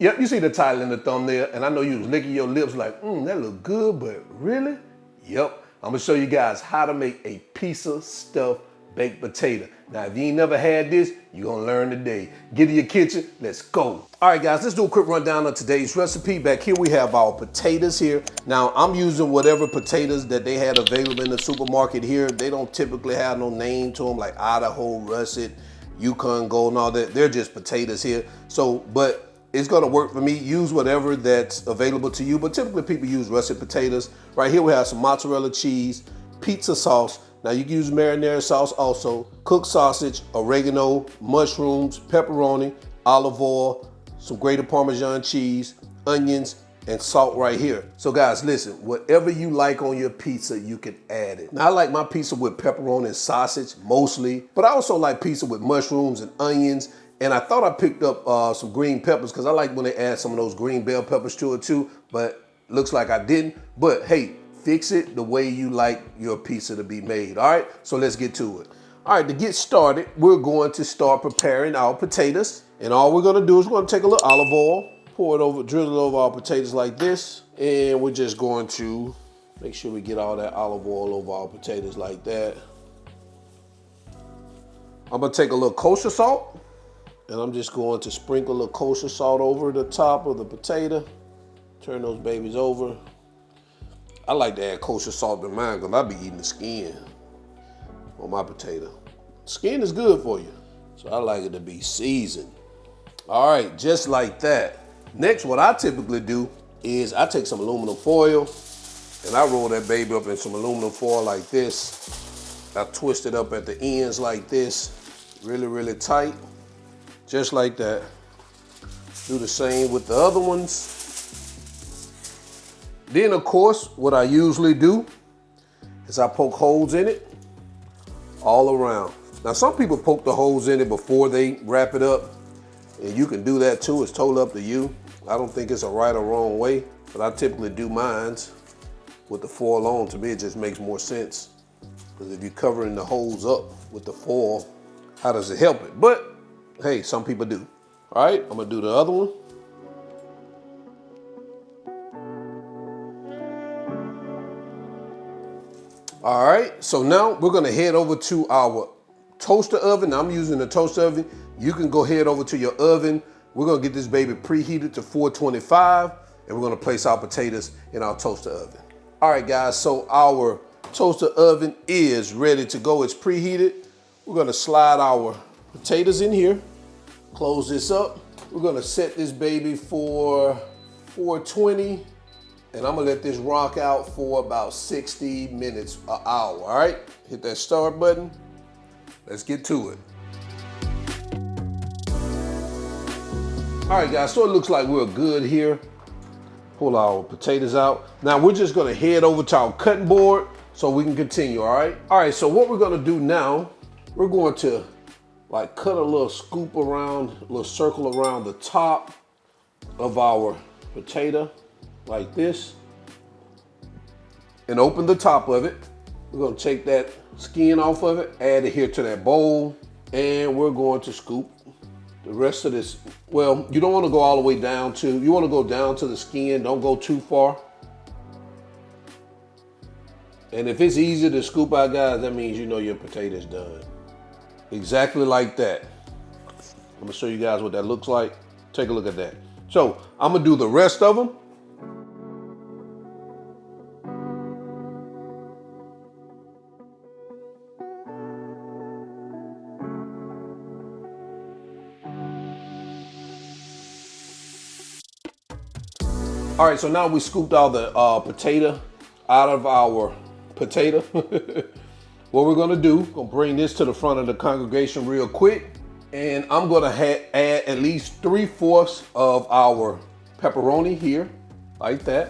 Yep, you see the title in the thumbnail, and I know you was licking your lips like, that look good, but really? Yep, I'm gonna show you guys how to make a pizza stuffed baked potato. Now, if you ain't never had this, you're gonna learn today. Get to your kitchen, let's go. All right, guys, let's do a quick rundown of today's recipe. Back here, we have our potatoes here. Now, I'm using whatever potatoes that they had available in the supermarket here. They don't typically have no name to them, like Idaho, Russet, Yukon Gold, and all that. They're just potatoes here. So, but it's gonna work for me. Use whatever that's available to you, but typically people use russet potatoes. Right here we have some mozzarella cheese, pizza sauce. Now you can use marinara sauce also, cooked sausage, oregano, mushrooms, pepperoni, olive oil, some grated Parmesan cheese, onions, and salt right here. So guys, listen, whatever you like on your pizza, you can add it. Now I like my pizza with pepperoni and sausage mostly, but I also like pizza with mushrooms and onions. And I thought I picked up some green peppers because I like when they add some of those green bell peppers to it too, but looks like I didn't. But hey, fix it the way you like your pizza to be made, all right? So let's get to it. All right, to get started, we're going to start preparing our potatoes. And all we're gonna do is we're gonna take a little olive oil, pour it over, drizzle it over our potatoes like this. And we're just going to make sure we get all that olive oil over our potatoes like that. I'm gonna take a little kosher salt. And I'm just going to sprinkle a little kosher salt over the top of the potato. Turn those babies over. I like to add kosher salt to mine because I be eating the skin on my potato. Skin is good for you, so I like it to be seasoned. All right, just like that. Next, what I typically do is I take some aluminum foil and I roll that baby up in some aluminum foil like this. I twist it up at the ends like this, really, really tight. Just like that. Do the same with the other ones. Then of course, what I usually do is I poke holes in it all around. Now some people poke the holes in it before they wrap it up, and you can do that too, it's totally up to you. I don't think it's a right or wrong way, but I typically do mines with the foil on. To me, it just makes more sense. Because if you're covering the holes up with the foil, how does it help it? But hey, some people do. All right, I'm gonna do the other one. All right, so now we're gonna head over to our toaster oven. I'm using the toaster oven. You can go head over to your oven. We're gonna get this baby preheated to 425, and we're gonna place our potatoes in our toaster oven. All right, guys, so our toaster oven is ready to go. It's preheated. We're gonna slide our potatoes in here. Close this up. We're gonna set this baby for 420, and I'm gonna let this rock out for about 60 minutes, an hour, all right? Hit that start button. Let's get to it. All right, guys, so it looks like we're good here. Pull our potatoes out. Now we're just gonna head over to our cutting board so we can continue, all right? All right, so what we're gonna do now, we're going to like cut a little scoop around, a little circle around the top of our potato like this, and open the top of it. We're gonna take that skin off of it, add it here to that bowl, and we're going to scoop the rest of this. Well, you don't wanna go all the way down to, you wanna go down to the skin, don't go too far. And if it's easy to scoop out, guys, that means you know your potato's done. Exactly like that. I'm gonna show you guys what that looks like. Take a look at that. So I'm gonna do the rest of them. All right, so now we scooped all the potato out of our potato. What we're gonna do, gonna bring this to the front of the congregation real quick, and I'm gonna add at least 3/4 of our pepperoni here, like that.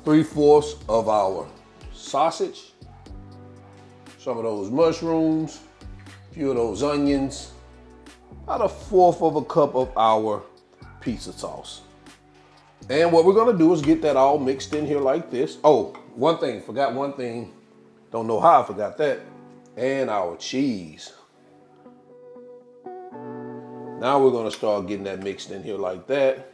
3/4 of our sausage, some of those mushrooms, a few of those onions, about 1/4 of a cup of our pizza sauce. And what we're gonna do is get that all mixed in here like this. Oh, one thing, forgot one thing. Don't know how I forgot that. And our cheese. Now we're gonna start getting that mixed in here like that.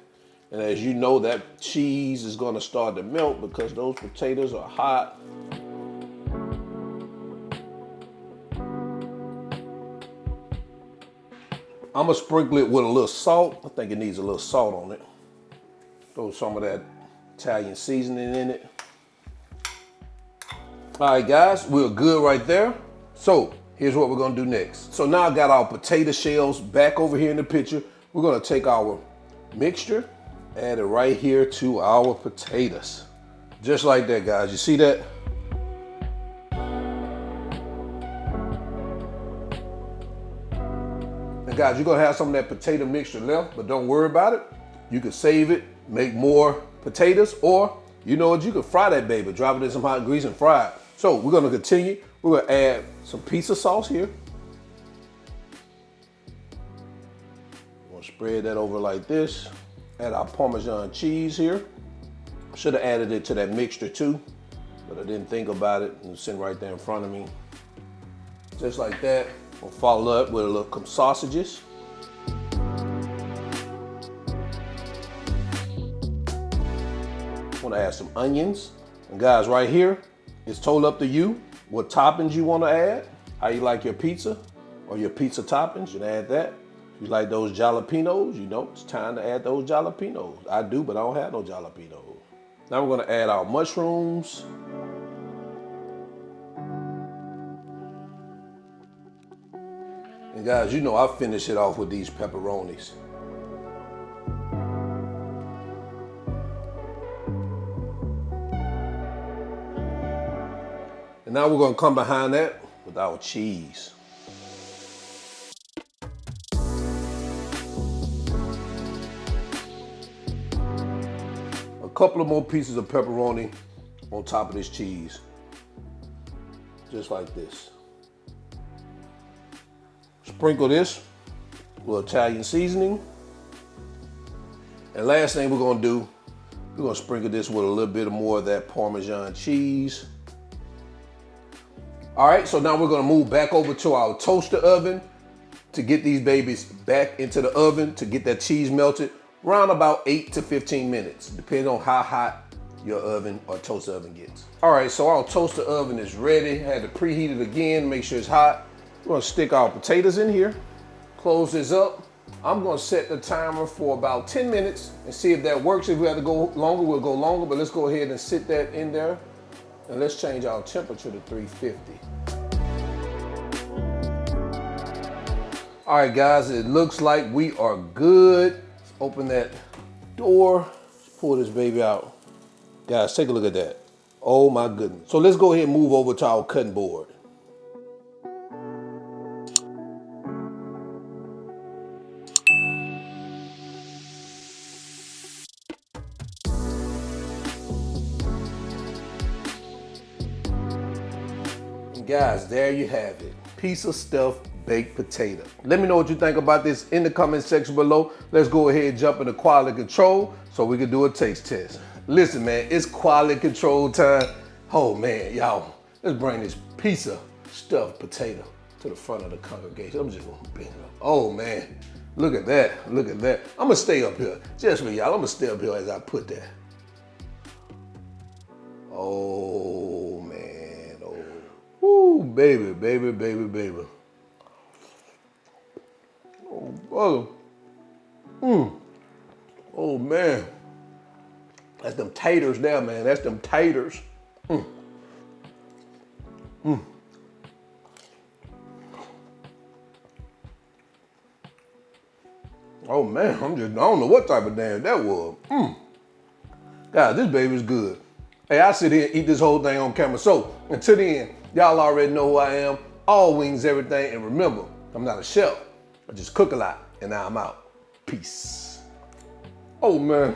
And as you know, that cheese is gonna start to melt because those potatoes are hot. I'm gonna sprinkle it with a little salt. I think it needs a little salt on it. Throw some of that Italian seasoning in it. All right, guys, we're good right there. So here's what we're gonna do next. So now I got our potato shells back over here in the picture. We're gonna take our mixture, add it right here to our potatoes. Just like that, guys. You see that? And guys, you're gonna have some of that potato mixture left, but don't worry about it. You can save it, make more potatoes, or you know what, you can fry that baby, drop it in some hot grease and fry it. So we're gonna continue. We're gonna add some pizza sauce here. We're gonna spread that over like this. Add our Parmesan cheese here. Should have added it to that mixture too, but I didn't think about it. It was sitting right there in front of me. Just like that. We'll follow up with a little sausages. Want to add some onions. And guys, right here, it's totally up to you what toppings you want to add, how you like your pizza or your pizza toppings. You can add that. If you like those jalapenos, you know, it's time to add those jalapenos. I do, but I don't have no jalapenos. Now we're going to add our mushrooms. And guys, you know I finish it off with these pepperonis. And now we're gonna come behind that with our cheese. A couple of more pieces of pepperoni on top of this cheese. Just like this. Sprinkle this with Italian seasoning. And last thing we're gonna do, we're gonna sprinkle this with a little bit more of that Parmesan cheese. All right, so now we're gonna move back over to our toaster oven to get these babies back into the oven to get that cheese melted. Around about 8 to 15 minutes, depending on how hot your oven or toaster oven gets. All right, so our toaster oven is ready. Had to preheat it again, make sure it's hot. We're gonna stick our potatoes in here, close this up. I'm gonna set the timer for about 10 minutes and see if that works. If we have to go longer, we'll go longer, but let's go ahead and sit that in there. And let's change our temperature to 350. All right, guys, it looks like we are good. Let's open that door, let's pull this baby out. Guys, take a look at that. Oh my goodness. So let's go ahead and move over to our cutting board. Guys, there you have it. Piece of stuffed baked potato. Let me know what you think about this in the comment section below. Let's go ahead and jump into quality control so we can do a taste test. Listen, man, it's quality control time. Oh man, y'all, let's bring this piece of stuffed potato to the front of the congregation. I'm just gonna bend it up. Oh man, look at that, look at that. I'm gonna stay up here, just for y'all. I'm gonna stay up here as I put that. Oh man. Ooh, baby, baby, baby, baby. Oh, brother. Oh, man. That's them taters there, man. That's them taters. Oh, man, I don't know what type of damn that was. God, this baby's good. Hey, I sit here and eat this whole thing on camera. So, until the end, y'all already know who I am. All wings, everything. And remember, I'm not a chef. I just cook a lot. And now I'm out. Peace. Oh, man.